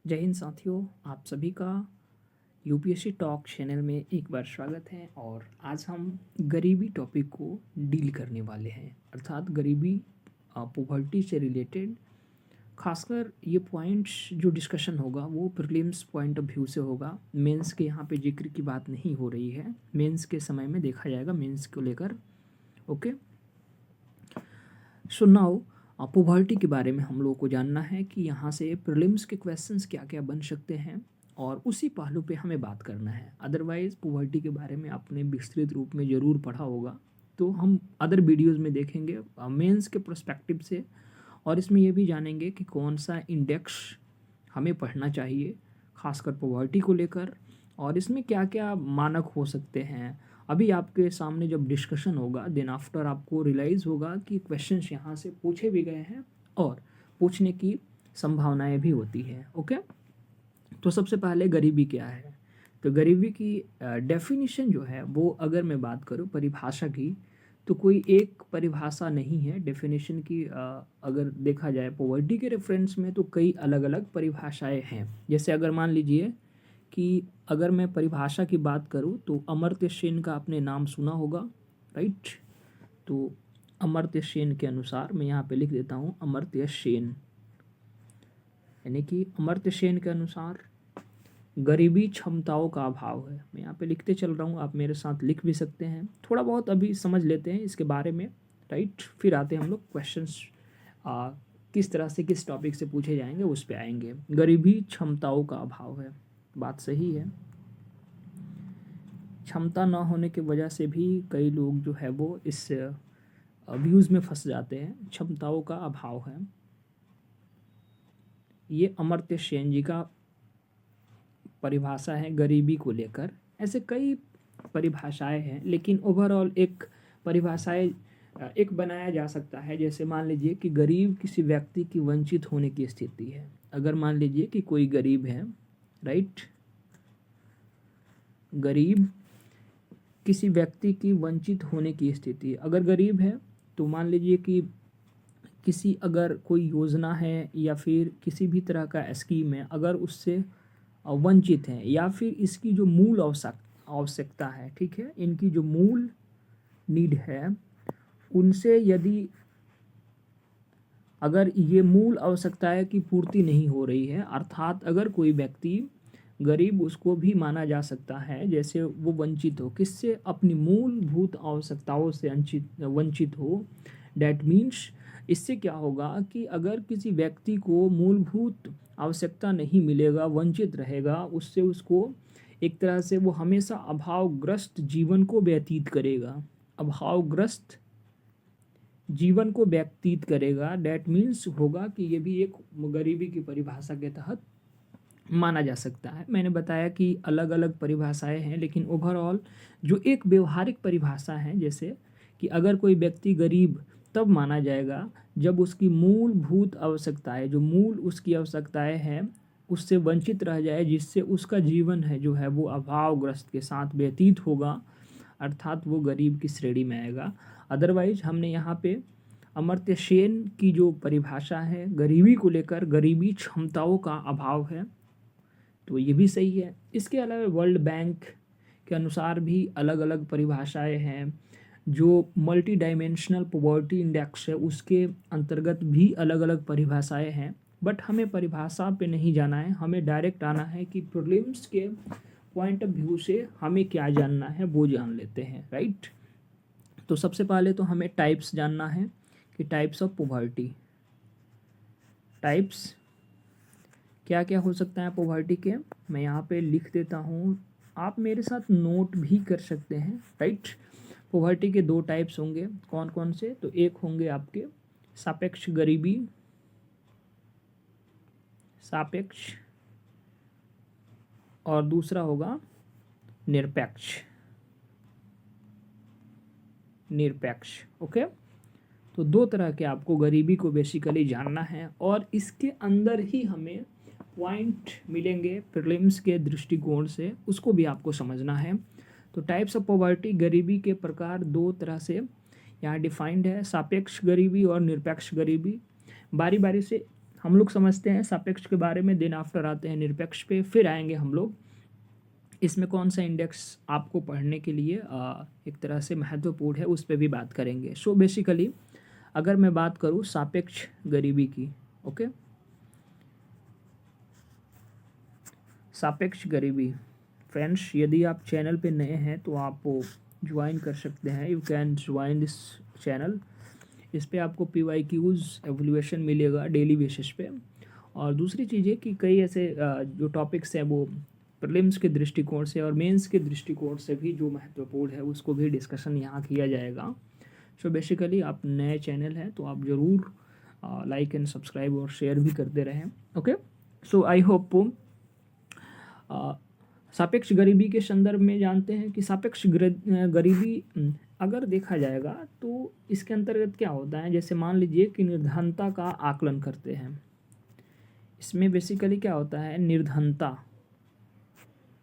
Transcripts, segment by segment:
जय हिंद साथियों, आप सभी का यूपीएससी टॉक चैनल में एक बार स्वागत है। और आज हम गरीबी टॉपिक को डील करने वाले हैं, अर्थात गरीबी पॉवर्टी से रिलेटेड। खासकर ये पॉइंट्स जो डिस्कशन होगा वो प्रीलिम्स पॉइंट ऑफ व्यू से होगा। मेंस के यहाँ पे जिक्र की बात नहीं हो रही है, मेंस के समय में देखा जाएगा मेंस को लेकर। ओके, सो नाउ पॉवर्टी के बारे में हम लोगों को जानना है कि यहाँ से प्रीलिम्स के क्वेश्चंस क्या क्या बन सकते हैं, और उसी पहलू पे हमें बात करना है। अदरवाइज़ पॉवर्टी के बारे में आपने विस्तृत रूप में ज़रूर पढ़ा होगा, तो हम अदर वीडियोज़ में देखेंगे मेंस के पर्सपेक्टिव से। और इसमें ये भी जानेंगे कि कौन सा इंडेक्स हमें पढ़ना चाहिए खासकर पॉवर्टी को लेकर, और इसमें क्या क्या मानक हो सकते हैं। अभी आपके सामने जब डिस्कशन होगा देन आफ्टर आपको रियलाइज़ होगा कि क्वेश्चंस यहाँ से पूछे भी गए हैं और पूछने की संभावनाएं भी होती हैं। ओके, तो सबसे पहले गरीबी क्या है। तो गरीबी की डेफिनेशन जो है वो अगर मैं बात करूँ परिभाषा की, तो कोई एक परिभाषा नहीं है डेफिनेशन की। अगर देखा जाए पॉवर्टी के रेफरेंस में तो कई अलग अलग परिभाषाएं हैं। जैसे अगर मान लीजिए कि अगर मैं परिभाषा की बात करूं तो अमर्त्य सेन का आपने नाम सुना होगा, राइट। तो अमर्त्य सेन के अनुसार मैं यहाँ पे लिख देता हूँ अमर्त्य सेन, यानी कि अमर्त्य सेन के अनुसार गरीबी क्षमताओं का अभाव है। मैं यहाँ पे लिखते चल रहा हूँ, आप मेरे साथ लिख भी सकते हैं। थोड़ा बहुत अभी समझ लेते हैं इसके बारे में, राइट। फिर आते हैं हम लोग क्वेश्चंस किस तरह से किस टॉपिक से पूछे जाएंगे उस पे आएंगे। गरीबी क्षमताओं का अभाव है, बात सही है। क्षमता न होने की वजह से भी कई लोग जो है वो इस व्यूज़ में फंस जाते हैं। क्षमताओं का अभाव है, ये अमर्त्य सेन जी का परिभाषा है गरीबी को लेकर। ऐसे कई परिभाषाएं हैं, लेकिन ओवरऑल एक परिभाषाएं एक बनाया जा सकता है। जैसे मान लीजिए कि गरीब किसी व्यक्ति की वंचित होने की स्थिति है। अगर मान लीजिए कि कोई गरीब है, राइट, गरीब किसी व्यक्ति की वंचित होने की स्थिति। अगर गरीब है तो मान लीजिए कि किसी अगर कोई योजना है या फिर किसी भी तरह का स्कीम है, अगर उससे वंचित हैं, या फिर इसकी जो मूल आवश्यकता है, ठीक है, इनकी जो मूल नीड है उनसे यदि अगर ये मूल आवश्यकताएं की पूर्ति नहीं हो रही है, अर्थात अगर कोई व्यक्ति गरीब उसको भी माना जा सकता है जैसे वो वंचित हो, किससे, अपनी मूलभूत आवश्यकताओं से वंचित हो। डैट मीन्स इससे क्या होगा कि अगर किसी व्यक्ति को मूलभूत आवश्यकता नहीं मिलेगा, वंचित रहेगा उससे, उसको एक तरह से वो हमेशा अभावग्रस्त जीवन को व्यतीत करेगा, अभावग्रस्त जीवन को व्यतीत करेगा। डैट मीन्स होगा कि ये भी एक गरीबी की परिभाषा के तहत माना जा सकता है। मैंने बताया कि अलग अलग परिभाषाएं हैं, लेकिन ओवरऑल जो एक व्यवहारिक परिभाषा है, जैसे कि अगर कोई व्यक्ति गरीब तब माना जाएगा जब उसकी मूलभूत आवश्यकताएं, जो मूल उसकी आवश्यकताएं हैं, उससे वंचित रह जाए, जिससे उसका जीवन है जो है वो अभावग्रस्त के साथ व्यतीत होगा, अर्थात वो गरीब की श्रेणी में आएगा। अदरवाइज हमने यहाँ पे अमर्त्य सेन की जो परिभाषा है गरीबी को लेकर, गरीबी क्षमताओं का अभाव है, तो ये भी सही है। इसके अलावा वर्ल्ड बैंक के अनुसार भी अलग अलग परिभाषाएं हैं। जो मल्टी डायमेंशनल पॉवर्टी इंडेक्स है उसके अंतर्गत भी अलग अलग परिभाषाएं हैं। बट हमें परिभाषा पे नहीं जाना है, हमें डायरेक्ट आना है कि प्रीलिम्स के पॉइंट ऑफ व्यू से हमें क्या जानना है वो जान लेते हैं, राइट। तो सबसे पहले तो हमें टाइप्स जानना है कि टाइप्स ऑफ पॉवर्टी, टाइप्स क्या क्या हो सकता है पॉवर्टी के। मैं यहाँ पे लिख देता हूँ, आप मेरे साथ नोट भी कर सकते हैं, राइट। पॉवर्टी के दो टाइप्स होंगे, कौन कौन से, तो एक होंगे आपके सापेक्ष गरीबी, सापेक्ष, और दूसरा होगा निरपेक्ष, निरपेक्ष। ओके, तो दो तरह के आपको गरीबी को बेसिकली जानना है, और इसके अंदर ही हमें पॉइंट मिलेंगे प्रीलिम्स के दृष्टिकोण से, उसको भी आपको समझना है। तो टाइप्स ऑफ पॉवर्टी, गरीबी के प्रकार दो तरह से यहाँ डिफाइंड है, सापेक्ष गरीबी और निरपेक्ष गरीबी। बारी बारी से हम लोग समझते हैं सापेक्ष के बारे में, देन आफ्टर आते हैं निरपेक्ष पे, फिर आएंगे हम लोग इसमें कौन सा इंडेक्स आपको पढ़ने के लिए एक तरह से महत्वपूर्ण है उस पर भी बात करेंगे। सो बेसिकली अगर मैं बात करूँ सापेक्ष गरीबी की, ओके, सापेक्ष गरीबी, फ्रेंड्स यदि आप चैनल पे नए हैं तो आप ज्वाइन कर सकते हैं, you can join this channel. इस पे आपको PYQs एवल्यूएशन मिलेगा डेली बेसिस पे। और दूसरी चीज़ है कि कई ऐसे जो टॉपिक्स हैं वो प्रीलिम्स के दृष्टिकोण से और मेंस के दृष्टिकोण से भी जो महत्वपूर्ण है उसको भी डिस्कशन यहाँ किया जाएगा। सो बेसिकली आप नए चैनल हैं तो आप ज़रूर लाइक एंड सब्सक्राइब और शेयर भी करते रहें, ओके। सो आई होप सापेक्ष गरीबी के संदर्भ में जानते हैं कि सापेक्ष गरीबी अगर देखा जाएगा तो इसके अंतर्गत क्या होता है, जैसे मान लीजिए कि निर्धनता का आकलन करते हैं। इसमें बेसिकली क्या होता है,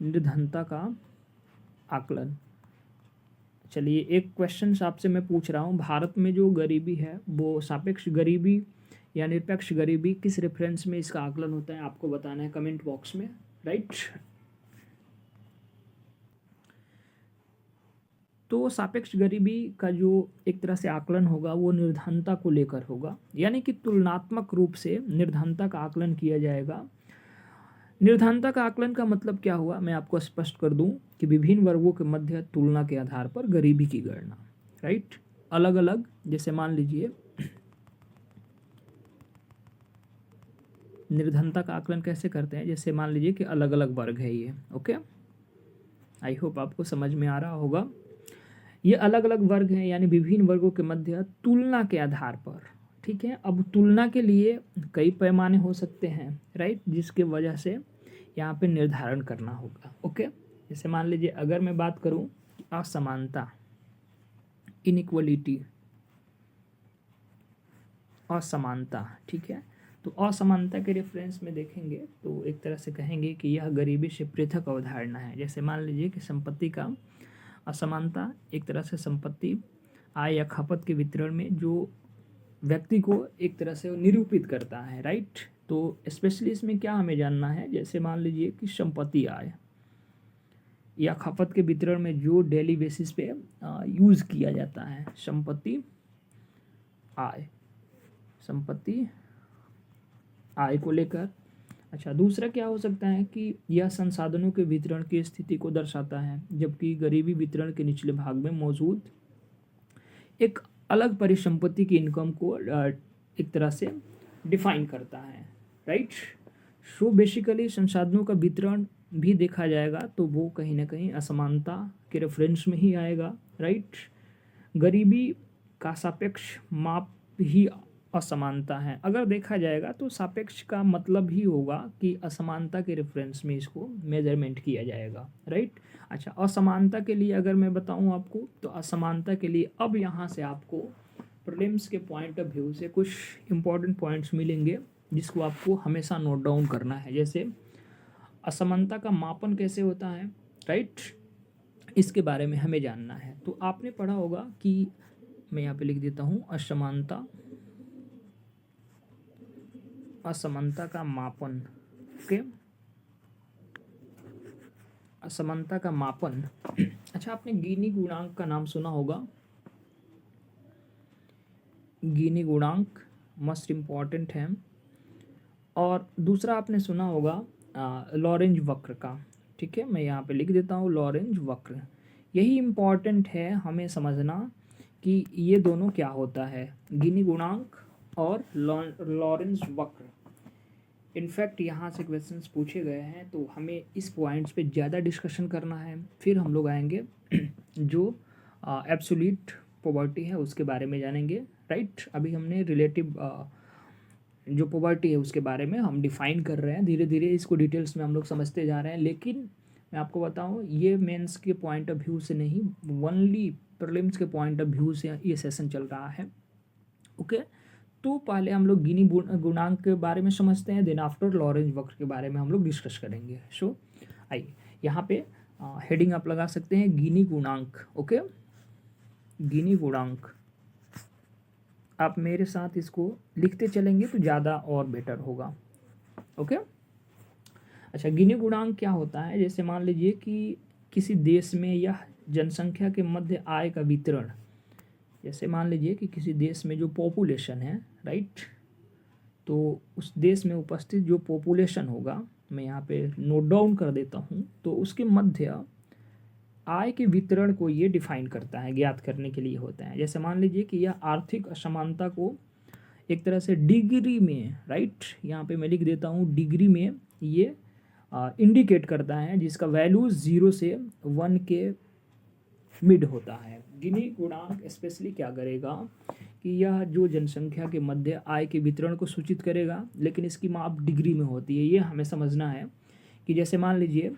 निर्धनता का आकलन। चलिए एक क्वेश्चन आपसे मैं पूछ रहा हूँ, भारत में जो गरीबी है वो सापेक्ष गरीबी या निरपेक्ष गरीबी किस रेफरेंस में इसका आकलन होता है, आपको बताना है कमेंट बॉक्स में, राइट। तो सापेक्ष गरीबी का जो एक तरह से आकलन होगा वो निर्धनता को लेकर होगा, यानी कि तुलनात्मक रूप से निर्धनता का आकलन किया जाएगा। निर्धनता का आकलन का मतलब क्या हुआ, मैं आपको स्पष्ट कर दूं कि विभिन्न वर्गों के मध्य तुलना के आधार पर गरीबी की गणना, राइट, अलग अलग, जैसे मान लीजिए निर्धनता का आकलन कैसे करते हैं, जैसे मान लीजिए कि अलग अलग वर्ग है ये, ओके, आई होप आपको समझ में आ रहा होगा। ये अलग अलग वर्ग हैं, यानी विभिन्न वर्गों के मध्य तुलना के आधार पर, ठीक है। अब तुलना के लिए कई पैमाने हो सकते हैं, राइट, जिसके वजह से यहाँ पे निर्धारण करना होगा, ओके। जैसे मान लीजिए अगर मैं बात करूँ असमानता, इनइक्वलिटी, असमानता, ठीक है, तो असमानता के रेफरेंस में देखेंगे तो एक तरह से कहेंगे कि यह गरीबी से पृथक अवधारणा है। जैसे मान लीजिए कि संपत्ति का असमानता एक तरह से संपत्ति, आय या खपत के वितरण में जो व्यक्ति को एक तरह से निरूपित करता है, राइट। तो स्पेशली इसमें क्या हमें जानना है, जैसे मान लीजिए कि संपत्ति आय या खपत के वितरण में जो डेली बेसिस पे यूज़ किया जाता है, संपत्ति आय, संपत्ति आय को लेकर। अच्छा, दूसरा क्या हो सकता है कि यह संसाधनों के वितरण की स्थिति को दर्शाता है, जबकि गरीबी वितरण के निचले भाग में मौजूद एक अलग परिसंपत्ति की इनकम को एक तरह से डिफाइन करता है, राइट। सो बेसिकली संसाधनों का वितरण भी देखा जाएगा तो वो कहीं ना कहीं असमानता के रेफरेंस में ही आएगा, राइट। गरीबी का सापेक्ष माप ही असमानता है। अगर देखा जाएगा तो सापेक्ष का मतलब ही होगा कि असमानता के रेफरेंस में इसको मेजरमेंट किया जाएगा, राइट। अच्छा, असमानता के लिए अगर मैं बताऊं आपको तो असमानता के लिए अब यहाँ से आपको प्रीलिम्स के पॉइंट ऑफ व्यू से कुछ इंपॉर्टेंट पॉइंट्स मिलेंगे जिसको आपको हमेशा नोट डाउन करना है। जैसे असमानता का मापन कैसे होता है, राइट, इसके बारे में हमें जानना है। तो आपने पढ़ा होगा कि मैं यहाँ पे लिख देता हूँ, असमानता का मापन, ओके, असमानता का मापन। अच्छा, आपने गिनी गुणांक का नाम सुना होगा, गिनी गुणांक मस्ट इम्पॉर्टेंट है। और दूसरा आपने सुना होगा लॉरेंज वक्र का, ठीक है, मैं यहाँ पे लिख देता हूँ लॉरेंज वक्र। यही इम्पॉर्टेंट है हमें समझना कि ये दोनों क्या होता है, गिनी गुणांक और लॉरेंज वक्र। इनफैक्ट यहाँ से क्वेश्चंस पूछे गए हैं तो हमें इस पॉइंट्स पे ज़्यादा डिस्कशन करना है। फिर हम लोग आएंगे जो एब्सोल्यूट पॉवर्टी है उसके बारे में जानेंगे, राइट। अभी हमने रिलेटिव जो पॉवर्टी है उसके बारे में हम डिफाइन कर रहे हैं, धीरे धीरे इसको डिटेल्स में हम लोग समझते जा रहे हैं। लेकिन मैं आपको बताऊँ ये मेंस के पॉइंट ऑफ व्यू से नहीं, ओनली प्रीलिम्स के पॉइंट ऑफ व्यू से ये सेशन चल रहा है, ओके। तो पहले हम लोग गिनी गुणांक के बारे में समझते हैं, देन आफ्टर लॉरेंज वक्र के बारे में हम लोग डिस्कस करेंगे। सो आइए यहाँ पे हेडिंग आप लगा सकते हैं गिनी गुणांक, ओके, गिनी गुणांक आप मेरे साथ इसको लिखते चलेंगे तो ज़्यादा और बेटर होगा। ओके। अच्छा, गिनी गुणांक क्या होता है? जैसे मान लीजिए कि किसी देश में या जनसंख्या के मध्य आय का वितरण, जैसे मान लीजिए कि किसी देश में जो पॉपुलेशन है, राइट, तो उस देश में उपस्थित जो पॉपुलेशन होगा, मैं यहाँ पे नोट डाउन कर देता हूँ, तो उसके मध्य आय के वितरण को ये डिफाइन करता है, ज्ञात करने के लिए होता है। जैसे मान लीजिए कि यह आर्थिक असमानता को एक तरह से डिग्री में, राइट, यहाँ पे मैं लिख देता हूँ डिग्री में, ये इंडिकेट करता है, जिसका वैल्यू 0 से 1 के मिड होता है। गिनी गुणांक स्पेशली क्या करेगा कि यह जो जनसंख्या के मध्य आय के वितरण को सूचित करेगा, लेकिन इसकी माप डिग्री में होती है। ये हमें समझना है कि जैसे मान लीजिए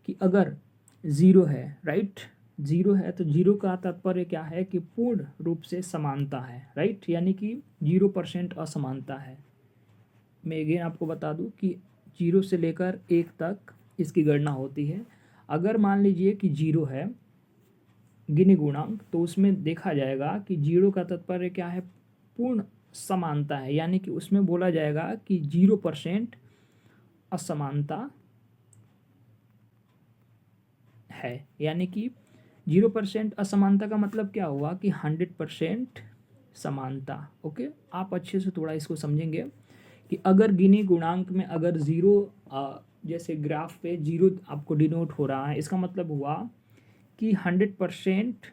कि अगर 0 है, राइट, 0 है, तो 0 का तात्पर्य क्या है कि पूर्ण रूप से समानता है, राइट, यानी कि 0% असमानता है। मैं अगेन आपको बता दूं कि 0 से लेकर 1 तक इसकी गणना होती है। अगर मान लीजिए कि 0 है गिनी गुणांक, तो उसमें देखा जाएगा कि 0 का तात्पर्य क्या है, पूर्ण समानता है, यानी कि उसमें बोला जाएगा कि 0% असमानता है। यानी कि 0% असमानता का मतलब क्या हुआ कि 100% समानता। ओके, आप अच्छे से थोड़ा इसको समझेंगे कि अगर गिनी गुणांक में अगर 0 जैसे ग्राफ पे 0 आपको डिनोट हो रहा है, इसका मतलब हुआ कि 100%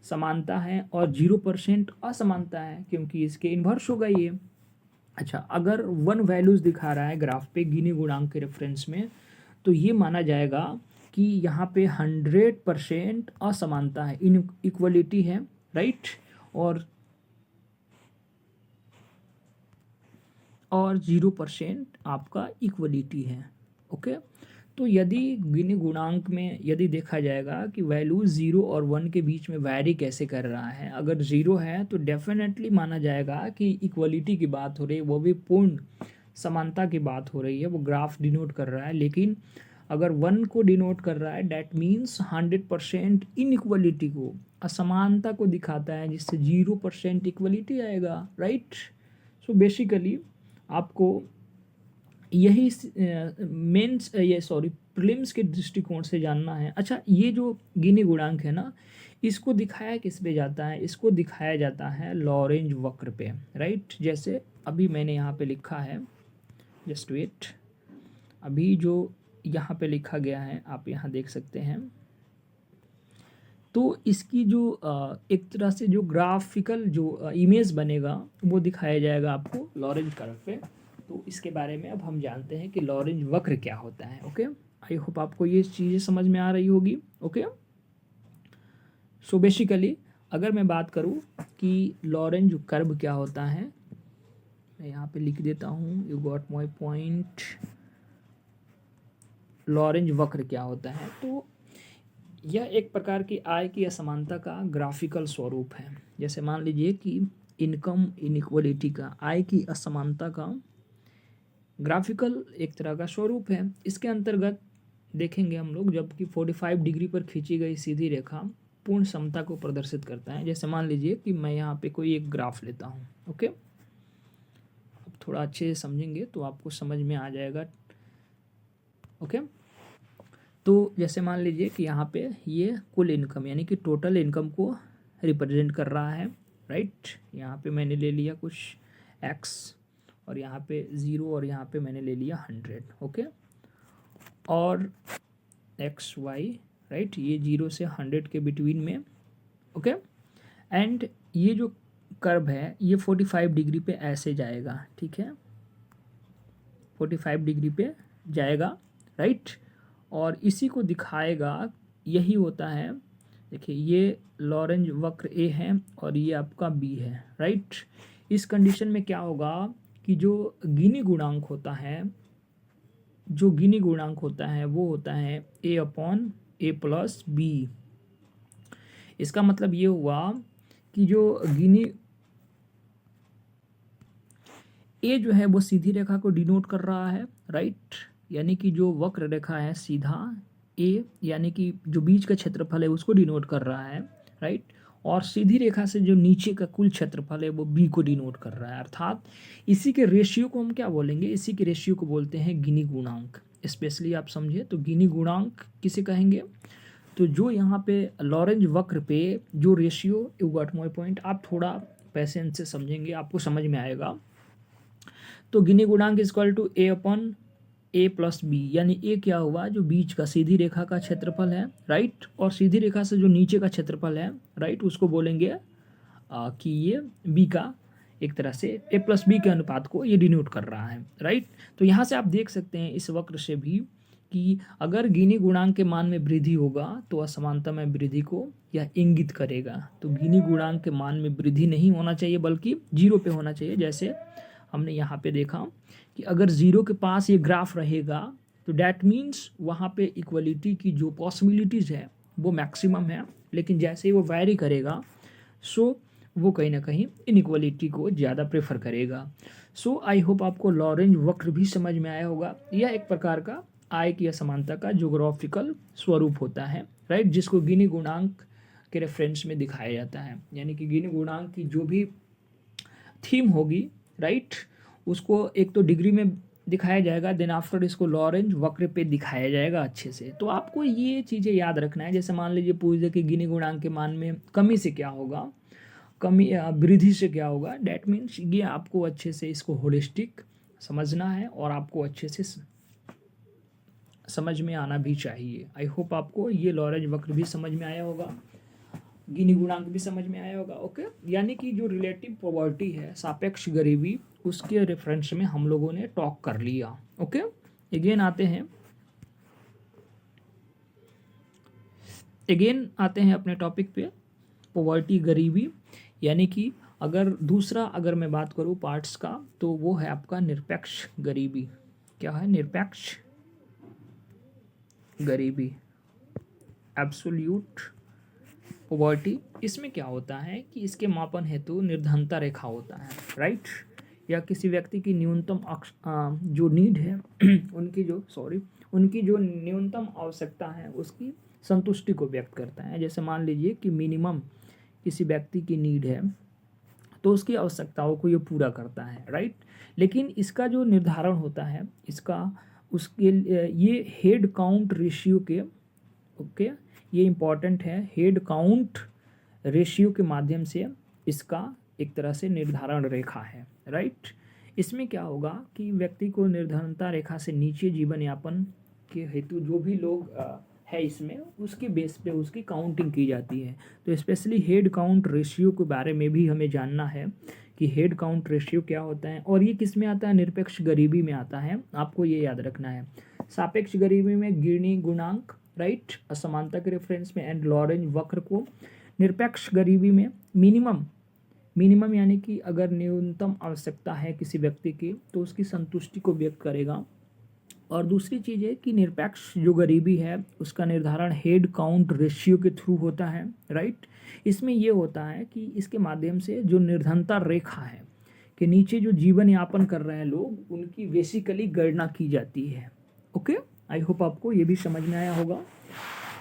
समानता है और 0% असमानता है, क्योंकि इसके इन्वर्स होगा ये। अच्छा, अगर 1 वैल्यूज़ दिखा रहा है ग्राफ पे गिनी गुणांक के रेफरेंस में, तो ये माना जाएगा कि यहाँ पे 100% असमानता है, इनइक्वलिटी है, राइट, और 0% आपका इक्वलिटी है। ओके, तो यदि गिनी गुणांक में यदि देखा जाएगा कि वैल्यू 0 और 1 के बीच में वैरी कैसे कर रहा है, अगर 0 है तो डेफिनेटली माना जाएगा कि इक्वलिटी की बात हो रही है, वो भी पूर्ण समानता की बात हो रही है, वो ग्राफ डिनोट कर रहा है। लेकिन अगर 1 को डिनोट कर रहा है, डैट मीन्स 100% इनइक्वलिटी को, असमानता को दिखाता है, जिससे 0% इक्वलिटी आएगा, राइट। सो बेसिकली आपको यही मेंस प्रीलिम्स के दृष्टिकोण से जानना है। अच्छा, ये जो गिनी गुणांक है ना, इसको दिखाया किस पे जाता है? इसको दिखाया जाता है लॉरेंज वक्र पे, राइट। जैसे अभी मैंने यहाँ पे लिखा है, जस्ट वेट, अभी जो यहाँ पे लिखा गया है आप यहाँ देख सकते हैं। तो इसकी जो एक तरह से जो ग्राफिकल जो इमेज बनेगा वो दिखाया जाएगा आपको लॉरेंज कर्व पे। तो इसके बारे में अब हम जानते हैं कि लॉरेंज वक्र क्या होता है। ओके, आई होप आपको ये चीज़ें समझ में आ रही होगी। ओके, सो बेसिकली अगर मैं बात करूँ कि लॉरेंज कर्व क्या होता है, मैं यहाँ पे लिख देता हूँ, you got my point. Lorenz वक्र क्या होता है? तो यह एक प्रकार की आय की असमानता का ग्राफिकल स्वरूप है। जैसे मान लीजिए कि इनकम इनइक्वलिटी का, आय की असमानता का ग्राफिकल एक तरह का स्वरूप है। इसके अंतर्गत देखेंगे हम लोग, जबकि 45 डिग्री पर खींची गई सीधी रेखा पूर्ण समता को प्रदर्शित करता है। जैसे मान लीजिए कि मैं यहाँ पे कोई एक ग्राफ लेता हूँ। ओके, अब थोड़ा अच्छे से समझेंगे तो आपको समझ में आ जाएगा। ओके, तो जैसे मान लीजिए कि यहाँ पे ये कुल इनकम यानी कि टोटल इनकम को रिप्रेजेंट कर रहा है, राइट। यहाँ पे मैंने ले लिया कुछ एक्स, और यहाँ पे 0, और यहाँ पे मैंने ले लिया 100। ओके, और एक्स वाई, राइट, ये 0 से 100 के बिटवीन में। ओके, एंड ये जो कर्व है ये 45 डिग्री पे ऐसे जाएगा, ठीक है, 45 डिग्री पे जाएगा, राइट। और इसी को दिखाएगा, यही होता है। देखिए, ये लॉरेंज वक्र ए है और ये आपका बी है, राइट। इस कंडीशन में क्या होगा कि जो गिनी गुणांक होता है, वो होता है a/a+b। इसका मतलब ये हुआ कि जो गिनी ए जो है वो सीधी रेखा को डिनोट कर रहा है, राइट, यानी कि जो वक्र रेखा है सीधा ए, यानी कि जो बीच का क्षेत्रफल है उसको डिनोट कर रहा है, राइट। और सीधी रेखा से जो नीचे का कुल क्षेत्रफल है वो बी को डिनोट कर रहा है। अर्थात इसी के रेशियो को हम क्या बोलेंगे, इसी के रेशियो को बोलते हैं गिनी गुणांक। स्पेशली आप समझे तो गिनी गुणांक किसे कहेंगे, तो जो यहाँ पे लॉरेंज वक्र पे जो ratio, you got my point, आप थोड़ा पेशेंस से समझेंगे आपको समझ में आएगा। तो गिनी गुणांक is equal to a upon a plus b, यानी ए क्या हुआ, जो बीच का सीधी रेखा का क्षेत्रफल है, राइट, और सीधी रेखा से जो नीचे का क्षेत्रफल है, राइट, उसको बोलेंगे कि ये बी का एक तरह से ए प्लस बी के अनुपात को ये डिनोट कर रहा है, राइट। तो यहाँ से आप देख सकते हैं इस वक्र से भी कि अगर गिनी गुणांक के मान में वृद्धि होगा तो असमानता में वृद्धि को यह इंगित करेगा। तो गिनी गुणांक के मान में वृद्धि नहीं होना चाहिए बल्कि जीरो पे होना चाहिए। जैसे हमने यहाँ पे देखा कि अगर जीरो के पास ये ग्राफ रहेगा तो डैट मीन्स वहाँ पे इक्वलिटी की जो पॉसिबिलिटीज़ है वो मैक्सिमम है, लेकिन जैसे ही वो वैरी करेगा सो वो कहीं ना कहीं इनइक्वलिटी को ज़्यादा प्रेफर करेगा। सो आई होप आपको लॉरेंज वक्र भी समझ में आया होगा। यह एक प्रकार का आय की असमानता का ज्योग्राफिकल स्वरूप होता है, राइट, जिसको गिनी गुणांक के रेफरेंस में दिखाया जाता है। यानी कि गिनी गुणांक की जो भी थीम होगी, राइट, उसको एक तो डिग्री में दिखाया जाएगा, देन आफ्टर इसको लॉरेंज वक्र पे दिखाया जाएगा अच्छे से। तो आपको ये चीज़ें याद रखना है। जैसे मान लीजिए पूछ दे कि गिनी गुणांक के मान में कमी से क्या होगा, कमी वृद्धि से क्या होगा, डैट मीन्स ये आपको अच्छे से इसको होलिस्टिक समझना है और आपको अच्छे से समझ में आना भी चाहिए। आई होप आपको ये लॉरेंज वक्र भी समझ में आया होगा, गिनी गुणांक भी समझ में आया होगा। ओके, यानी कि जो रिलेटिव पॉवर्टी है, सापेक्ष गरीबी, उसके रेफरेंस में हम लोगों ने टॉक कर लिया। ओके, अगेन आते हैं अपने टॉपिक पे, पॉवर्टी, गरीबी। यानी कि अगर मैं बात करूँ पार्ट्स का, तो वो है आपका निरपेक्ष गरीबी। क्या है? निरपेक्ष गरीबी, एब्सोल्यूट पॉवर्टी। इसमें क्या होता है कि इसके मापन हेतु निर्धनता रेखा होता है, राइट, या किसी व्यक्ति की न्यूनतम जो नीड है उनकी जो न्यूनतम आवश्यकता है उसकी संतुष्टि को व्यक्त करता है। जैसे मान लीजिए कि मिनिमम किसी व्यक्ति की नीड है तो उसकी आवश्यकताओं को ये पूरा करता है, राइट। लेकिन इसका जो निर्धारण होता है उसके ये हेड काउंट रेशियो के, ओके, ये इम्पॉर्टेंट है, हेड काउंट रेशियो के माध्यम से इसका एक तरह से निर्धारण रेखा है, राइट। इसमें क्या होगा कि व्यक्ति को निर्धनता रेखा से नीचे जीवन यापन के हेतु जो भी लोग है इसमें, उसके बेस पे उसकी काउंटिंग की जाती है। तो स्पेशली हेड काउंट रेशियो के बारे में भी हमें जानना है कि हेड काउंट रेशियो क्या होता है, और ये किस में आता है, निरपेक्ष गरीबी में आता है। आपको ये याद रखना है। सापेक्ष गरीबी में गिनी गुणांक, राइट, असमानता के रेफरेंस में, एंड लॉरेंज वक्र को। निरपेक्ष गरीबी में मिनिमम यानी कि अगर न्यूनतम आवश्यकता है किसी व्यक्ति की तो उसकी संतुष्टि को व्यक्त करेगा। और दूसरी चीज़ है कि निरपेक्ष जो गरीबी है उसका निर्धारण हेड काउंट रेशियो के थ्रू होता है, राइट। इसमें ये होता है कि इसके माध्यम से जो निर्धनता रेखा है के नीचे जो जीवन यापन कर रहे हैं लोग, उनकी बेसिकली गणना की जाती है। ओके, आई होप आपको ये भी समझ में आया होगा।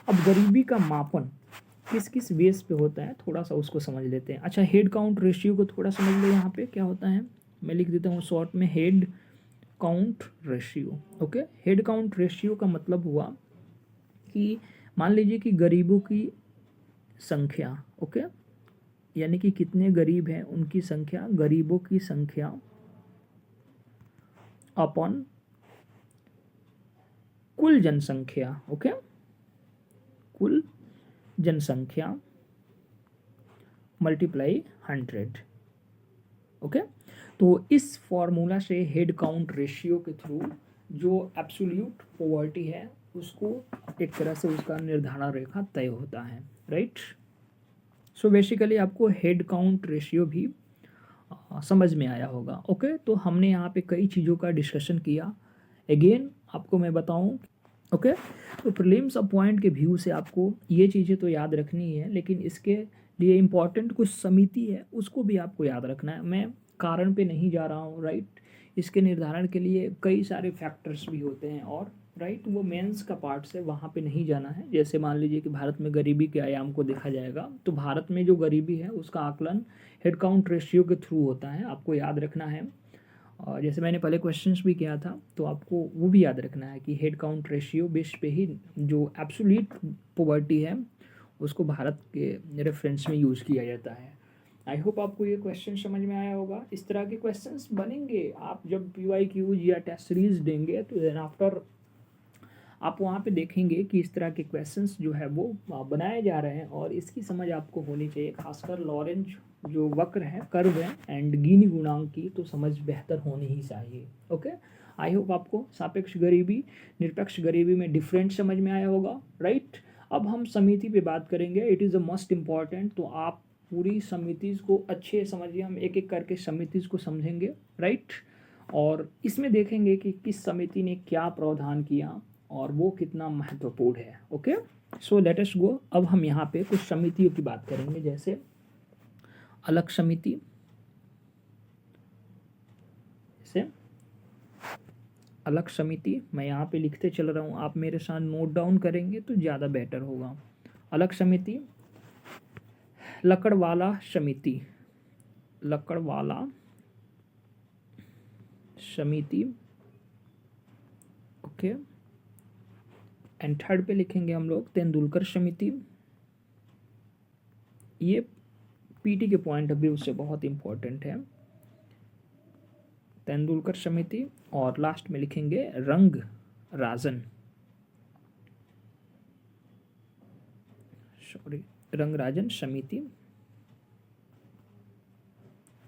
अब गरीबी का मापन किस किस बेस पे होता है, थोड़ा सा उसको समझ लेते हैं। अच्छा, हेड काउंट रेशियो को थोड़ा समझ लो। यहाँ पे क्या होता है, मैं लिख देता हूँ शॉर्ट में, head count ratio. Okay, head count ratio का मतलब हुआ कि मान लीजिए कि गरीबों की संख्या, ओके, यानी कि कितने गरीब हैं उनकी संख्या, गरीबों की संख्या अपॉन कुल जनसंख्या, ओके, कुल जनसंख्या मल्टीप्लाई 100। ओके, तो इस फॉर्मूला से हेड काउंट रेशियो के थ्रू जो एब्सोल्यूट पॉवर्टी है उसको एक तरह से उसका निर्धारण रेखा तय होता है, राइट। सो बेसिकली आपको हेड काउंट रेशियो भी समझ में आया होगा। ओके, तो हमने यहाँ पे कई चीज़ों का डिस्कशन किया। अगेन आपको मैं बताऊँ, ओके, तो प्रीलिम्स और पॉइंट के व्यू से आपको ये चीज़ें तो याद रखनी है, लेकिन इसके लिए इम्पॉर्टेंट कुछ समिति है उसको भी आपको याद रखना है। मैं कारण पे नहीं जा रहा हूँ, राइट। इसके निर्धारण के लिए कई सारे फैक्टर्स भी होते हैं और राइट, वो मेंस का पार्ट्स है, वहाँ पे नहीं जाना है। जैसे मान लीजिए कि भारत में गरीबी के आयाम को देखा जाएगा, तो भारत में जो गरीबी है उसका आकलन हेड काउंट रेशियो के थ्रू होता है, आपको याद रखना है। और जैसे मैंने पहले क्वेश्चंस भी किया था, तो आपको वो भी याद रखना है कि हेड काउंट रेशियो बेस पे ही जो एब्सोल्यूट पॉवर्टी है उसको भारत के रेफरेंस में यूज़ किया जाता है। आई होप आपको ये क्वेश्चन समझ में आया होगा। इस तरह के क्वेश्चंस बनेंगे आप जब PYQ या टेस्ट सीरीज देंगे, तो देन आफ्टर आप वहाँ पे देखेंगे कि इस तरह के क्वेश्चंस जो है वो बनाए जा रहे हैं, और इसकी समझ आपको होनी चाहिए। खासकर लॉरेंज जो वक्र है, कर्व है, एंड गिनी गुणांक की तो समझ बेहतर होनी ही चाहिए। ओके, आई होप आपको सापेक्ष गरीबी निरपेक्ष गरीबी में डिफरेंट समझ में आया होगा। राइट, अब हम समिति पे बात करेंगे, it is the most important. तो आप पूरी समितिज को अच्छे समझिए, हम एक एक करके समितिज को समझेंगे। राइट, और इसमें देखेंगे कि किस समिति ने क्या प्रावधान किया और वो कितना महत्वपूर्ण है। ओके, सो लेट अस गो। अब हम यहाँ पे कुछ समितियों की बात करेंगे, जैसे अलग समिति, जैसे अलग समिति, मैं यहाँ पे लिखते चल रहा हूँ, आप मेरे साथ नोट डाउन करेंगे तो ज़्यादा बेटर होगा। अलग समिति, लकड़वाला समिति, लकड़वाला समिति। ओके, एंड थर्ड पे लिखेंगे हम लोग तेंदुलकर समिति। ये पीटी के पॉइंट ऑफ व्यू से बहुत इंपॉर्टेंट है, तेंदुलकर समिति। और लास्ट में लिखेंगे रंग राजन, सॉरी, रंगराजन समिति,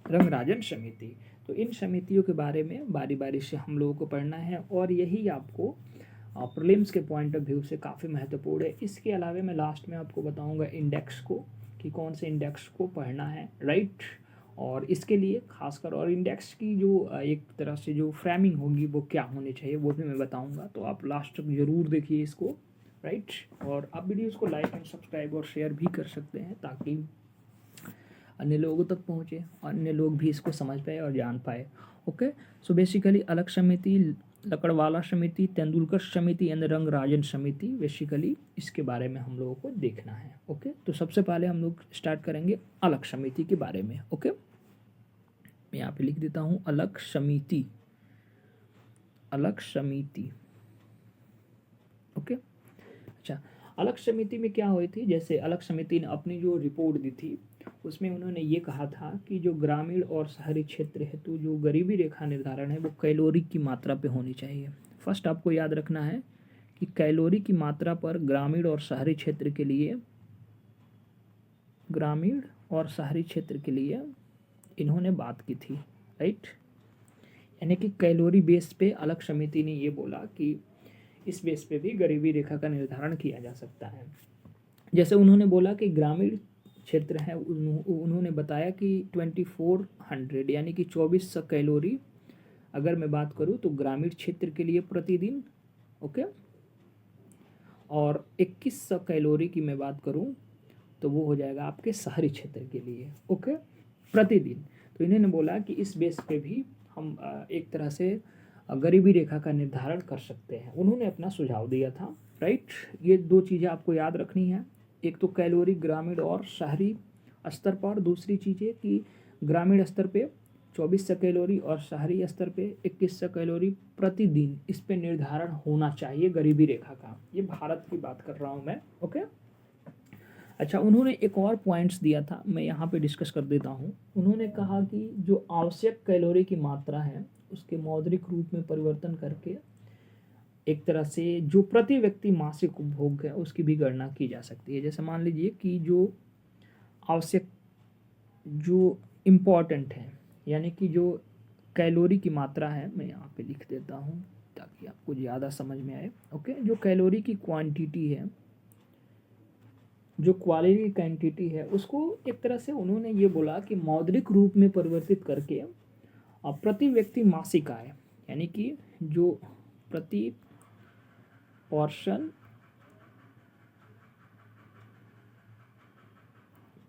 रंगराजन समिति। तो इन समितियों के बारे में बारी बारी से हम लोगों को पढ़ना है, और यही आपको प्रीलिम्स के पॉइंट ऑफ व्यू से काफ़ी महत्वपूर्ण है। इसके अलावा मैं लास्ट में आपको बताऊंगा इंडेक्स को, कि कौन से इंडेक्स को पढ़ना है। राइट, और इसके लिए खासकर, और इंडेक्स की जो एक तरह से जो फ्रेमिंग होगी वो क्या होनी चाहिए वो भी मैं बताऊंगा, तो आप लास्ट तक ज़रूर देखिए इसको। राइट, और आप वीडियोज़ को लाइक एंड सब्सक्राइब और शेयर भी कर सकते हैं, ताकि अन्य लोगों तक पहुँचे, अन्य लोग भी इसको समझ पाए और जान पाए। ओके, सो बेसिकली अलग समिति, लकड़वाला समिति, तेंदुलकर समिति एंड रंगराजन समिति, बेसिकली इसके बारे में हम लोगों को देखना है। ओके, तो सबसे पहले हम लोग स्टार्ट करेंगे अलग समिति के बारे में। ओके, मैं यहाँ पे लिख देता हूँ अलग समिति, अलग समिति। ओके, अच्छा, अलग समिति में क्या हुई थी, जैसे अलग समिति ने अपनी जो रिपोर्ट दी थी उसमें उन्होंने ये कहा था कि जो ग्रामीण और शहरी क्षेत्र हेतु जो गरीबी रेखा निर्धारण है वो कैलोरी की मात्रा पे होनी चाहिए। फर्स्ट आपको याद रखना है कि कैलोरी की मात्रा पर ग्रामीण और शहरी क्षेत्र के लिए, ग्रामीण और शहरी क्षेत्र के लिए इन्होंने बात की थी। राइट, यानी कि कैलोरी बेस पे अलग समिति ने ये बोला कि इस बेस पे भी गरीबी रेखा का निर्धारण किया जा सकता है। जैसे उन्होंने बोला कि ग्रामीण क्षेत्र है, उन्होंने बताया कि 2400 यानी कि 2400 कैलोरी अगर मैं बात करूं तो ग्रामीण क्षेत्र के लिए प्रतिदिन। ओके, और 2100 कैलोरी की मैं बात करूं तो वो हो जाएगा आपके शहरी क्षेत्र के लिए। ओके, प्रतिदिन। तो इन्होंने बोला कि इस बेस पे भी हम एक तरह से गरीबी रेखा का निर्धारण कर सकते हैं, उन्होंने अपना सुझाव दिया था। राइट, ये दो चीज़ें आपको याद रखनी है, एक तो कैलोरी ग्रामीण और शहरी स्तर पर, दूसरी चीज़ है कि ग्रामीण स्तर पे 2400 कैलोरी और शहरी स्तर पे 2100 कैलोरी प्रतिदिन, इस पे निर्धारण होना चाहिए गरीबी रेखा का। ये भारत की बात कर रहा हूँ मैं। ओके, अच्छा, उन्होंने एक और पॉइंट्स दिया था, मैं यहाँ पे डिस्कस कर देता हूँ। उन्होंने कहा कि जो आवश्यक कैलोरी की मात्रा है उसके मौद्रिक रूप में परिवर्तन करके एक तरह से जो प्रति व्यक्ति मासिक उपभोग है उसकी भी गणना की जा सकती है। जैसे मान लीजिए कि जो आवश्यक, जो इम्पॉर्टेंट है, यानी कि जो कैलोरी की मात्रा है, मैं यहाँ पे लिख देता हूँ ताकि आपको ज़्यादा समझ में आए। ओके, जो कैलोरी की क्वांटिटी है, जो क्वालिटी की क्वांटिटी है, उसको एक तरह से उन्होंने ये बोला कि मौद्रिक रूप में परिवर्तित करके प्रति व्यक्ति मासिक आय, यानी कि जो प्रति पोर्शन,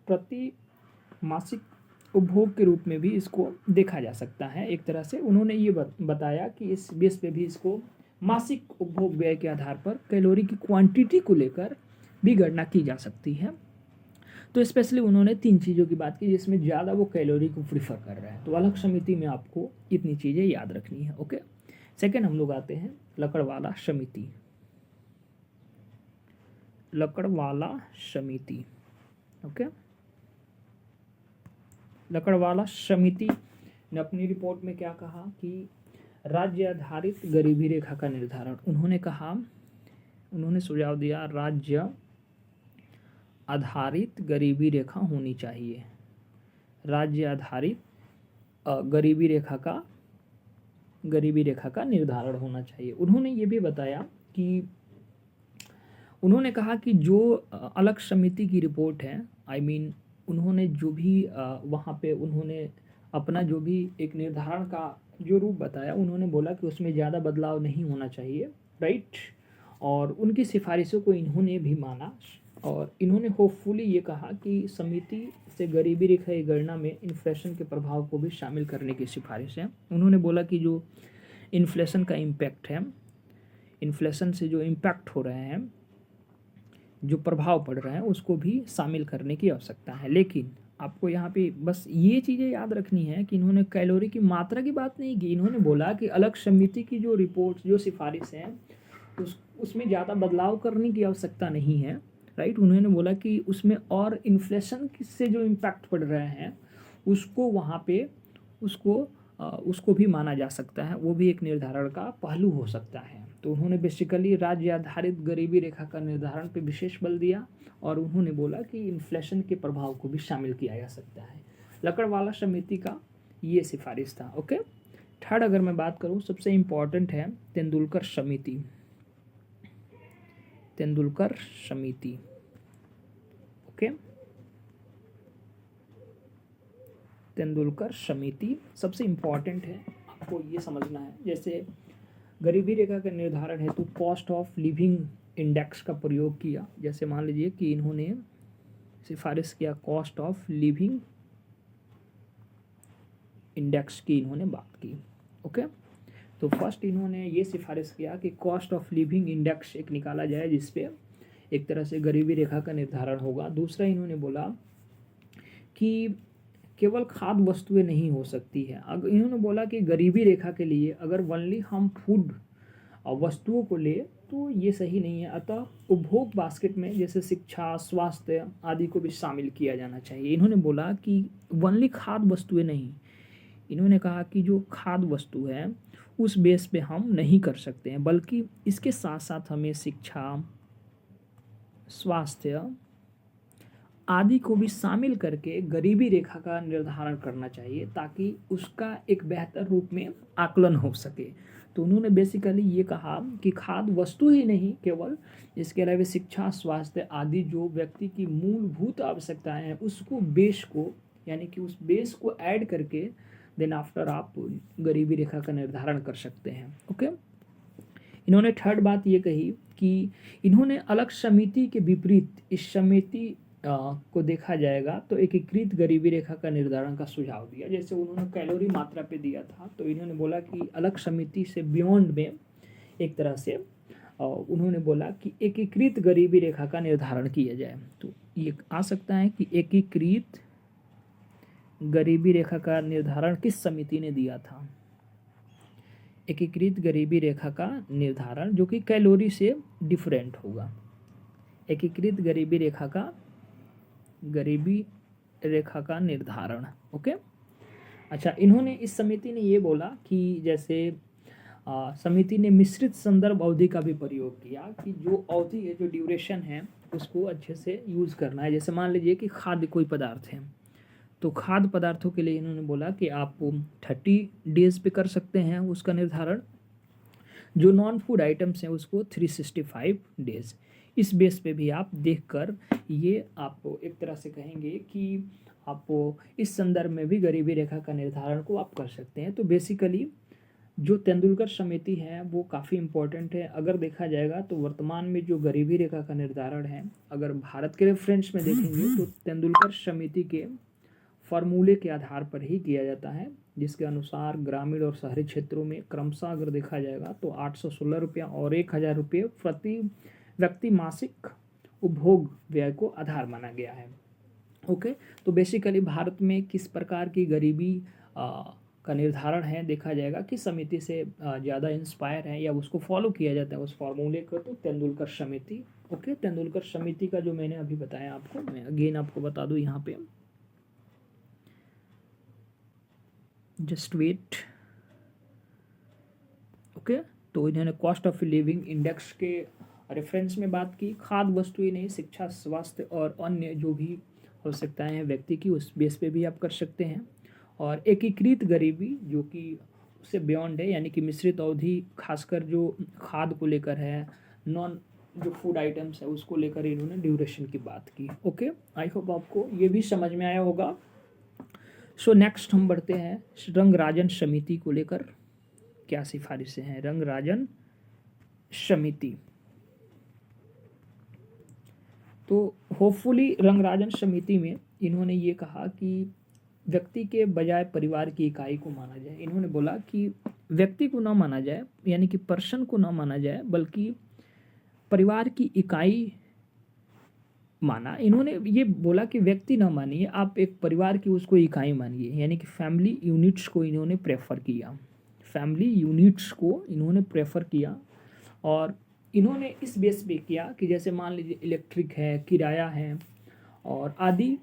प्रति मासिक उपभोग के रूप में भी इसको देखा जा सकता है। एक तरह से उन्होंने ये बताया कि इस बेस पे भी इसको मासिक उपभोग व्यय के आधार पर कैलोरी की क्वांटिटी को लेकर भी गणना की जा सकती है। तो स्पेशली उन्होंने 3 चीज़ों की बात की जिसमें ज़्यादा वो कैलोरी को प्रीफर कर रहे हैं। तो अलग समिति में आपको इतनी चीज़ें याद रखनी है। ओके, सेकेंड हम लोग आते हैं लकड़वाला समिति। लकड़वाला समिति, ओके, लकड़वाला समिति ने अपनी रिपोर्ट में क्या कहा कि राज्य आधारित गरीबी रेखा का निर्धारण, उन्होंने सुझाव दिया राज्य आधारित गरीबी रेखा होनी चाहिए। राज्य आधारित गरीबी रेखा का निर्धारण होना चाहिए। उन्होंने ये भी बताया कि उन्होंने कहा कि जो अलग समिति की रिपोर्ट है, उन्होंने जो भी वहाँ पे उन्होंने अपना जो भी एक निर्धारण का जो रूप बताया, उन्होंने बोला कि उसमें ज़्यादा बदलाव नहीं होना चाहिए, राइट। और उनकी सिफारिशों को इन्होंने भी माना और इन्होंने होपफुली ये कहा कि समिति से गरीबी रेखा की गणना में इन्फ्लेशन के प्रभाव को भी शामिल करने की सिफारिश है। उन्होंने बोला कि जो इन्फ्लेशन का इम्पैक्ट है, इन्फ्लेशन से जो इम्पैक्ट हो रहे हैं, जो प्रभाव पड़ रहे हैं, उसको भी शामिल करने की आवश्यकता है। लेकिन आपको यहाँ पे बस ये चीज़ें याद रखनी है कि इन्होंने कैलोरी की मात्रा की बात नहीं की। इन्होंने बोला कि अलग समिति की जो रिपोर्ट, जो सिफारिश है, उसमें ज़्यादा बदलाव करने की आवश्यकता नहीं है, राइट। उन्होंने बोला कि उसमें और इन्फ्लेशन से जो इम्पैक्ट पड़ रहे हैं उसको वहाँ पे उसको भी माना जा सकता है, वो भी एक निर्धारण का पहलू हो सकता है। तो उन्होंने बेसिकली राज्य आधारित गरीबी रेखा का निर्धारण पे विशेष बल दिया और उन्होंने बोला कि इन्फ्लेशन के प्रभाव को भी शामिल किया जा सकता है। लकड़वाला समिति का ये सिफारिश था। ओके, थर्ड अगर मैं बात करूँ, सबसे इम्पॉर्टेंट है तेंदुलकर समिति। तेंदुलकर समिति, ओके, तेंदुलकर समिति सबसे इम्पॉर्टेंट है, आपको ये समझना है। जैसे गरीबी रेखा का निर्धारण हेतु कॉस्ट ऑफ लिविंग इंडेक्स का प्रयोग किया। जैसे मान लीजिए कि इन्होंने सिफारिश किया कॉस्ट ऑफ लिविंग इंडेक्स की इन्होंने बात की। ओके, तो फर्स्ट इन्होंने ये सिफारिश किया कि कॉस्ट ऑफ लिविंग इंडेक्स एक निकाला जाए जिसपे एक तरह से गरीबी रेखा का निर्धारण होगा। दूसरा इन्होंने बोला कि केवल खाद्य वस्तुएं नहीं हो सकती है। अगर इन्होंने बोला कि गरीबी रेखा के लिए अगर वनली हम फूड वस्तुओं को ले तो ये सही नहीं है, अतः उपभोग बास्केट में जैसे शिक्षा, स्वास्थ्य आदि को भी शामिल किया जाना चाहिए। इन्होंने बोला कि वनली खाद्य वस्तुएं नहीं, इन्होंने कहा कि जो खाद्य वस्तु है उस बेस पे हम नहीं कर सकते हैं, बल्कि इसके साथ साथ हमें शिक्षा, स्वास्थ्य आदि को भी शामिल करके गरीबी रेखा का निर्धारण करना चाहिए ताकि उसका एक बेहतर रूप में आकलन हो सके। तो उन्होंने बेसिकली ये कहा कि खाद्य वस्तु ही नहीं, केवल इसके अलावा शिक्षा, स्वास्थ्य आदि जो व्यक्ति की मूलभूत आवश्यकताएं हैं उसको बेस को, यानी कि उस बेस को ऐड करके देन आफ्टर आप गरीबी रेखा का निर्धारण कर सकते हैं। ओके, इन्होंने थर्ड बात ये कही कि इन्होंने अलग समिति के विपरीत इस समिति को देखा जाएगा तो एकीकृत गरीबी रेखा का निर्धारण का सुझाव दिया। जैसे उन्होंने कैलोरी मात्रा पे दिया था, तो इन्होंने बोला कि अलग समिति से बियॉन्ड में एक तरह से उन्होंने बोला कि एकीकृत गरीबी रेखा का निर्धारण किया जाए। तो ये आ सकता है कि एकीकृत गरीबी रेखा का निर्धारण किस समिति ने दिया था? एकीकृत गरीबी रेखा का निर्धारण जो कि कैलोरी से डिफरेंट होगा। एकीकृत गरीबी रेखा का निर्धारण। ओके, अच्छा, इन्होंने इस समिति ने ये बोला कि जैसे समिति ने मिश्रित संदर्भ अवधि का भी प्रयोग किया कि जो अवधि है, जो ड्यूरेशन है, उसको अच्छे से यूज़ करना है। जैसे मान लीजिए कि खाद्य कोई पदार्थ है, तो खाद्य पदार्थों के लिए इन्होंने बोला कि आप 30 डेज पे कर सकते हैं उसका निर्धारण। जो नॉन फूड आइटम्स हैं उसको 365 डेज। इस बेस पे भी आप देखकर ये आप एक तरह से कहेंगे कि आप इस संदर्भ में भी गरीबी रेखा का निर्धारण को आप कर सकते हैं। तो बेसिकली जो तेंदुलकर समिति है वो काफ़ी इम्पोर्टेंट है। अगर देखा जाएगा तो वर्तमान में जो गरीबी रेखा का निर्धारण है, अगर भारत के रेफरेंस में देखेंगे तो तेंदुलकर समिति के फार्मूले के आधार पर ही किया जाता है, जिसके अनुसार ग्रामीण और शहरी क्षेत्रों में क्रमशः अगर देखा जाएगा तो 816 रुपया और 1000 रुपये प्रति व्यक्ति मासिक उपभोग व्यय को आधार माना गया है। ओके, तो बेसिकली भारत में किस प्रकार की गरीबी का निर्धारण है देखा जाएगा कि समिति से ज़्यादा इंस्पायर है या उसको फॉलो किया जाता है उस फॉर्मूले को, तो तेंदुलकर समिति। ओके, तेंदुलकर समिति का जो मैंने अभी बताया आपको, मैं अगेन आपको बता दूं यहाँ पे, जस्ट वेट। ओके, तो इन्होंने कॉस्ट ऑफ लिविंग इंडेक्स के रेफरेंस में बात की, खाद्य वस्तुएं नहीं, शिक्षा, स्वास्थ्य और अन्य जो भी आवश्यकताएं हैं व्यक्ति की, उस बेस पे भी आप कर सकते हैं। और एकीकृत गरीबी जो कि उससे बियॉन्ड है, यानी कि मिश्रित अवधि, खासकर जो खाद्य को लेकर है, नॉन जो फूड आइटम्स है उसको लेकर इन्होंने ड्यूरेशन की बात की। ओके, आई होप आपको ये भी समझ में आया होगा। सो नेक्स्ट हम बढ़ते हैं रंगराजन समिति को लेकर क्या सिफारिशें हैं। रंगराजन समिति, तो होपफुली रंगराजन समिति में इन्होंने ये कहा कि व्यक्ति के बजाय परिवार की इकाई को माना जाए। इन्होंने बोला कि व्यक्ति को ना माना जाए, यानी कि पर्सन को ना माना जाए, बल्कि परिवार की इकाई माना। इन्होंने ये बोला कि व्यक्ति ना मानिए, आप एक परिवार की उसको इकाई मानिए, यानी कि फैमिली यूनिट्स को इन्होंने प्रेफर किया, फैमिली यूनिट्स को इन्होंने प्रेफर किया। और इन्होंने इस बेस पे किया कि जैसे मान लीजिए इलेक्ट्रिक है, किराया है और आदि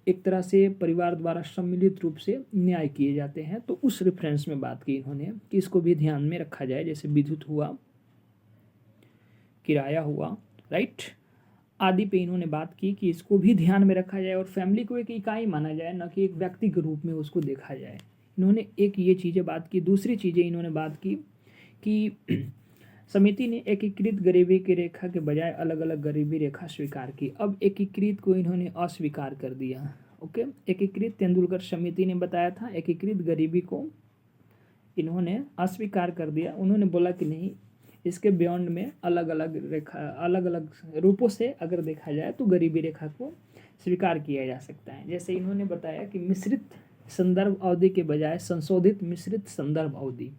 एक तरह से परिवार द्वारा सम्मिलित रूप से न्याय किए जाते हैं, तो उस रेफरेंस में बात की इन्होंने कि इसको भी ध्यान में रखा जाए। जैसे विद्युत हुआ, किराया हुआ, राइट, आदि पे इन्होंने बात की कि इसको भी ध्यान में रखा जाए और फैमिली को एक इकाई माना जाए, न कि एक व्यक्ति के रूप में उसको देखा जाए। इन्होंने एक ये चीज़ें बात की। दूसरी चीज़ें इन्होंने बात की कि समिति ने एकीकृत गरीबी की रेखा के बजाय अलग अलग गरीबी रेखा स्वीकार की। अब एकीकृत को इन्होंने अस्वीकार कर दिया। ओके, एकीकृत तेंदुलकर समिति ने बताया था, एकीकृत गरीबी को इन्होंने अस्वीकार कर दिया। उन्होंने बोला कि नहीं, इसके बियॉन्ड में अलग अलग रेखा, अलग अलग रूपों से अगर देखा जाए तो गरीबी रेखा को स्वीकार किया जा सकता है। जैसे इन्होंने बताया कि मिश्रित संदर्भ अवधि के बजाय संशोधित मिश्रित संदर्भ अवधि,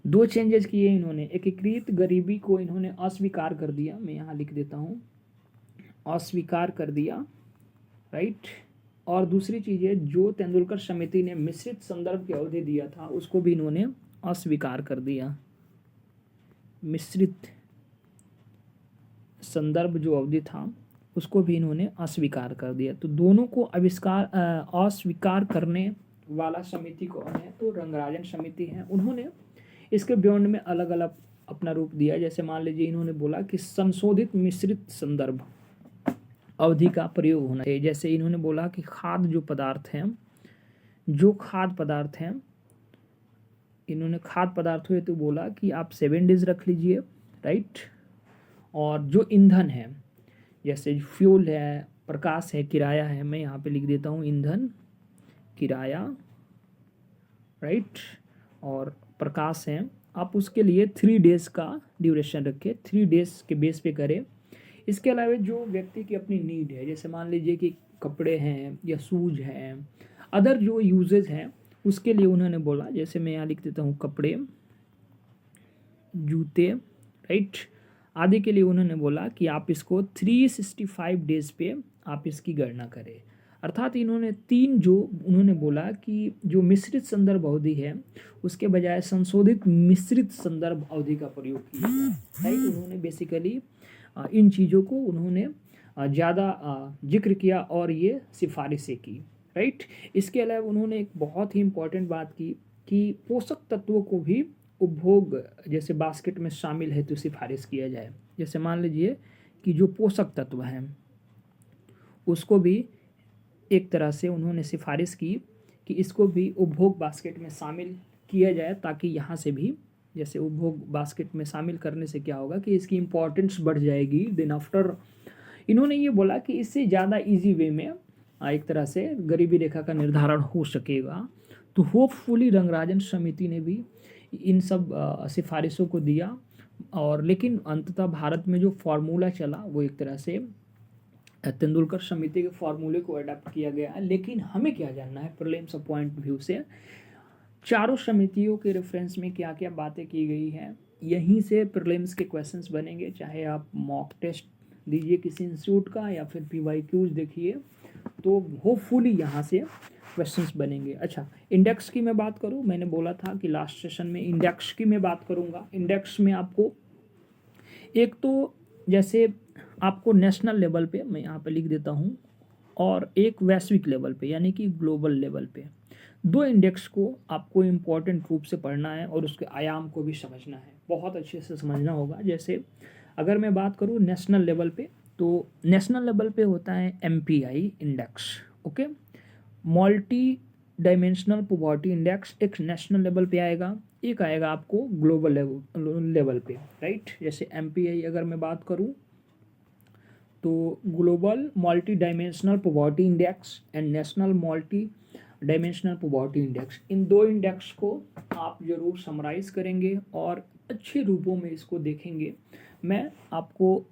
दो चेंजेस किए इन्होंने। एकीकृत गरीबी को इन्होंने अस्वीकार कर दिया, मैं यहाँ लिख देता हूँ, अस्वीकार कर दिया, राइट। और दूसरी चीज़ है, जो तेंदुलकर समिति ने मिश्रित संदर्भ की अवधि दिया था उसको भी इन्होंने अस्वीकार कर दिया। मिश्रित संदर्भ जो अवधि था उसको भी इन्होंने अस्वीकार कर दिया। तो दोनों को अस्वीकार करने वाला समिति कौन है, तो रंगराजन समिति है। उन्होंने इसके बियॉन्ड में अलग अलग अपना रूप दिया। जैसे मान लीजिए इन्होंने बोला कि संशोधित मिश्रित संदर्भ अवधि का प्रयोग होना चाहिए। जैसे इन्होंने बोला कि खाद्य जो पदार्थ हैं, जो खाद्य पदार्थ हैं, इन्होंने खाद्य पदार्थ हुए तो बोला कि आप 7 डेज रख लीजिए, राइट। और जो ईंधन है, जैसे फ्यूल है, प्रकाश है, किराया है, मैं यहाँ पे लिख देता हूँ ईंधन, किराया, राइट, और प्रकाश है, आप उसके लिए 3 डेज का ड्यूरेशन रखें, 3 डेज के बेस पे करें। इसके अलावा जो व्यक्ति की अपनी नीड है, जैसे मान लीजिए कि कपड़े हैं या शूज हैं, अदर जो यूजेज हैं, उसके लिए उन्होंने बोला, जैसे मैं यहाँ लिख देता हूँ कपड़े, जूते, राइट, आदि के लिए उन्होंने बोला कि आप इसको 365 डेज पे आप इसकी गणना करें। अर्थात इन्होंने 3 जो उन्होंने बोला कि जो मिश्रित संदर्भ अवधि है उसके बजाय संशोधित मिश्रित संदर्भ अवधि का प्रयोग किया, राइट। उन्होंने बेसिकली इन चीज़ों को उन्होंने ज़्यादा जिक्र किया और ये सिफारिशें की, राइट। इसके अलावा उन्होंने एक बहुत ही इम्पॉर्टेंट बात की कि पोषक तत्वों को भी उपभोग जैसे बास्केट में शामिल है तो सिफारिश किया जाए। जैसे मान लीजिए कि जो पोषक तत्व हैं उसको भी एक तरह से उन्होंने सिफारिश की कि इसको भी उपभोग बास्केट में शामिल किया जाए, ताकि यहाँ से भी जैसे उपभोग बास्केट में शामिल करने से क्या होगा कि इसकी इम्पोर्टेंस बढ़ जाएगी। देन आफ्टर इन्होंने ये बोला कि इससे ज़्यादा इजी वे में एक तरह से गरीबी रेखा का निर्धारण हो सकेगा। तो होपफुली रंगराजन समिति ने भी इन सब सिफारिशों को दिया, और लेकिन अंततः भारत में जो फार्मूला चला वो एक तरह से तेंदुलकर समिति के फॉर्मूले को अडॉप्ट किया गया है। लेकिन हमें क्या जानना है प्रीलिम्स पॉइंट व्यू से, चारों समितियों के रेफरेंस में क्या क्या बातें की गई हैं, यहीं से प्रीलिम्स के क्वेश्चंस बनेंगे। चाहे आप मॉक टेस्ट दीजिए किसी इंस्टीट्यूट का या फिर PYQs देखिए, तो होपफुली यहाँ से क्वेश्चंस बनेंगे। अच्छा, इंडेक्स की मैं बात करूँ, मैंने बोला था कि लास्ट सेशन में इंडेक्स की मैं बात करूँगा। इंडेक्स में आपको एक तो जैसे आपको नेशनल लेवल पे, मैं यहाँ पे लिख देता हूँ, और एक वैश्विक लेवल पे यानी कि ग्लोबल लेवल पे, दो इंडेक्स को आपको इम्पोर्टेंट रूप से पढ़ना है और उसके आयाम को भी समझना है, बहुत अच्छे से समझना होगा। जैसे अगर मैं बात करूँ नेशनल लेवल पे, तो नेशनल लेवल पे होता है MPI index, okay, multi dimensional poverty index एक नेशनल लेवल पे आएगा, एक आएगा आपको ग्लोबल लेवल पे, राइट। जैसे MPI अगर मैं बात करूँ तो global multi dimensional poverty index and national multi dimensional poverty index, इन दो इंडेक्स को आप जरूर समराइज करेंगे और अच्छे रूपों में इसको देखेंगे। मैं आपको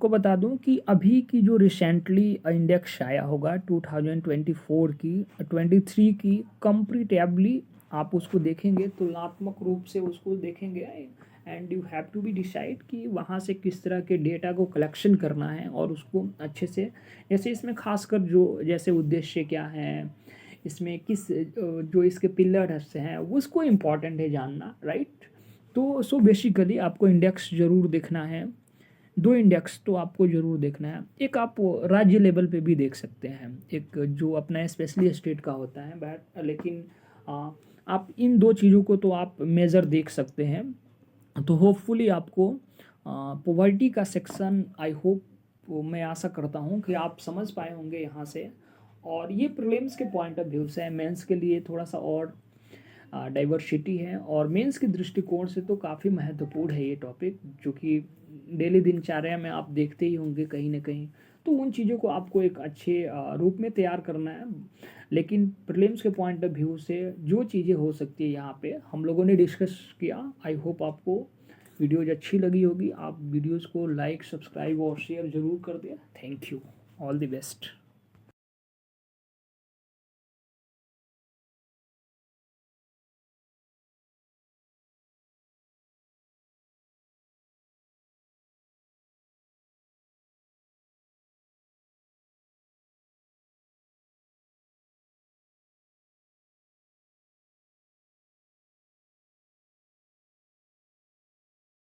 बता दूं कि अभी की जो रिसेंटली इंडेक्स आया होगा 2024 की 23 की, कंपैरेटिवली आप उसको देखेंगे, तुलनात्मक रूप से उसको देखेंगे, and you have to be decide कि वहाँ से किस तरह के डेटा को कलेक्शन करना है और उसको अच्छे से, जैसे इसमें खासकर जो जैसे उद्देश्य क्या है, इसमें किस जो इसके पिलर्स हैं उसको इम्पॉर्टेंट है जानना, राइट। तो सो बेसिकली आपको इंडेक्स ज़रूर देखना है, दो इंडेक्स तो आपको ज़रूर देखना है। एक आप राज्य लेवल पे भी देख सकते हैं, एक जो अपना स्पेशली स्टेट का होता है, बट लेकिन आप इन दो चीज़ों को तो आप मेजर देख सकते हैं। तो होपफुली आपको पॉवर्टी का सेक्शन, आई होप, मैं आशा करता हूँ कि आप समझ पाए होंगे यहाँ से। और ये प्रीलिम्स के पॉइंट ऑफ व्यू से है, मेंस के लिए थोड़ा सा और डाइवर्सिटी है, और मेंस के दृष्टिकोण से तो काफ़ी महत्वपूर्ण है ये टॉपिक, जो कि डेली दिनचर्या में आप देखते ही होंगे कहीं ना कहीं। तो उन चीज़ों को आपको एक अच्छे रूप में तैयार करना है। लेकिन प्रीलिम्स के पॉइंट ऑफ व्यू से जो चीज़ें हो सकती है यहाँ पे हम लोगों ने डिस्कस किया। आई होप आपको वीडियोज अच्छी लगी होगी। आप वीडियोज़ को लाइक, सब्सक्राइब और शेयर ज़रूर कर दें। Thank you, all the best.